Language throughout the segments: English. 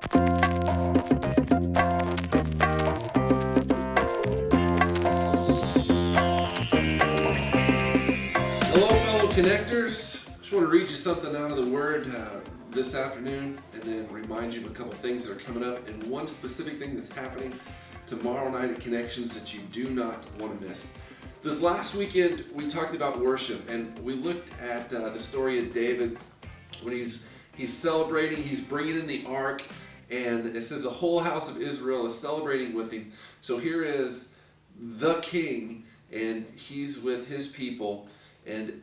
Hello, fellow connectors. I just want to read you something out of the Word this afternoon and then remind you of a couple things that are coming up and one specific thing that's happening tomorrow night at Connections that you do not want to miss. This last weekend, we talked about worship and we looked at the story of David when he's celebrating, he's bringing in the ark, and it says the whole house of Israel is celebrating with him. So here is the king, and he's with his people. And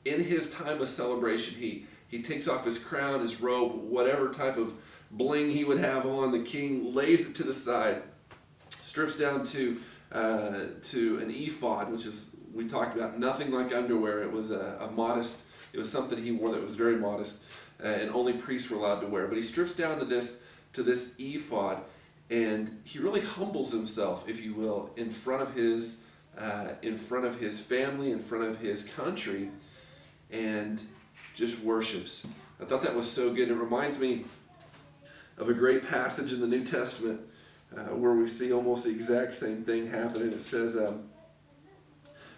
in his time of celebration, he takes off his crown, his robe, whatever type of bling he would have on. The king lays it to the side, strips down to an ephod, which is, we talked about, nothing like underwear. It was a modest, it was something he wore that was very modest, and only priests were allowed to wear. But he strips down to this ephod, and he really humbles himself, if you will, in front of his family, in front of his country, and just worships. I thought that was so good. It reminds me of a great passage in the New Testament where we see almost the exact same thing happening. It says,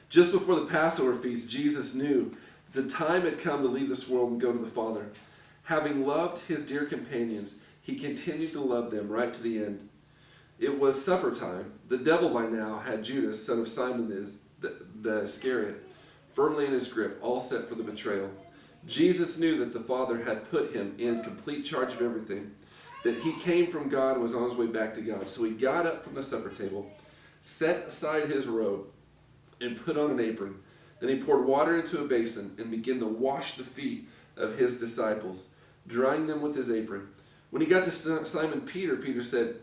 just before the Passover feast, Jesus knew the time had come to leave this world and go to the Father. Having loved his dear companions, he continued to love them right to the end. It was supper time. The devil by now had Judas, son of Simon the Iscariot, firmly in his grip, all set for the betrayal. Jesus knew that the Father had put him in complete charge of everything, that he came from God and was on his way back to God. So he got up from the supper table, set aside his robe, and put on an apron. Then he poured water into a basin and began to wash the feet of his disciples, drying them with his apron. When he got to Simon Peter, Peter said,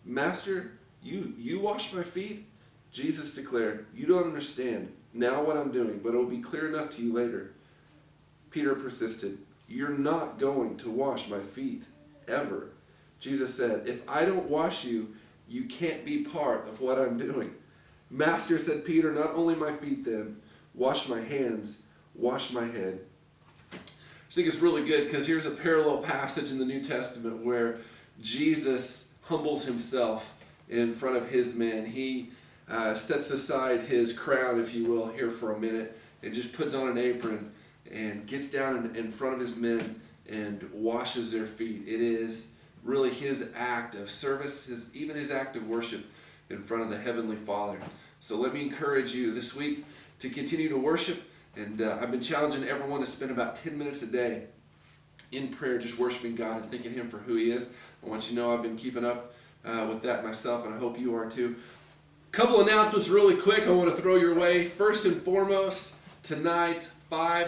"Master, you wash my feet?" Jesus declared, "You don't understand now what I'm doing, but it will be clear enough to you later." Peter persisted, "You're not going to wash my feet, ever." Jesus said, "If I don't wash you, you can't be part of what I'm doing." "Master," said Peter, "not only my feet then, wash my hands, wash my head." I think it's really good because here's a parallel passage in the New Testament where Jesus humbles himself in front of his men. He sets aside his crown, if you will, here for a minute, and just puts on an apron and gets down in front of his men and washes their feet. It is really his act of service, even his act of worship in front of the Heavenly Father. So let me encourage you this week to continue to worship. And I've been challenging everyone to spend about 10 minutes a day in prayer, just worshiping God and thanking him for who he is. I want you to know I've been keeping up with that myself, and I hope you are too. A couple announcements really quick I want to throw your way. First and foremost, tonight,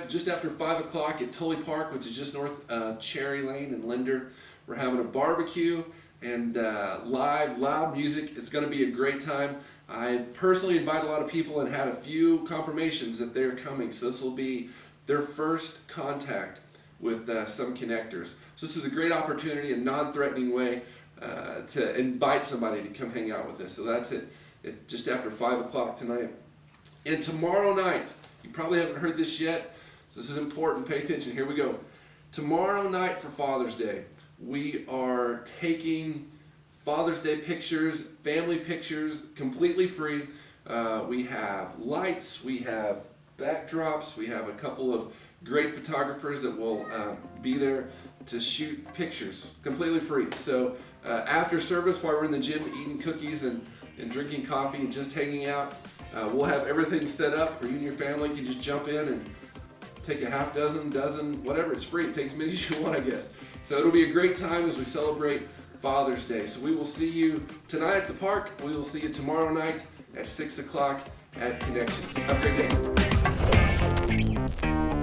just after 5 o'clock at Tully Park, which is just north of Cherry Lane in Linder, we're having a barbecue and live, loud music. It's going to be a great time. I've personally invited a lot of people and had a few confirmations that they're coming. So this will be their first contact with some connectors. So this is a great opportunity, a non-threatening way to invite somebody to come hang out with us. So that's it just after 5 o'clock tonight. And tomorrow night, you probably haven't heard this yet, so this is important. Pay attention. Here we go. Tomorrow night for Father's Day, we are taking Father's Day pictures, family pictures, completely free. We have lights, we have backdrops, we have a couple of great photographers that will be there to shoot pictures, completely free. So after service, while we're in the gym eating cookies and drinking coffee and just hanging out, we'll have everything set up where you and your family can just jump in and take a half dozen, whatever. It's free. Take as many as you want, I guess. So it'll be a great time as we celebrate Father's Day. So we will see you tonight at the park. We will see you tomorrow night at 6 o'clock at Connections. Have a great day.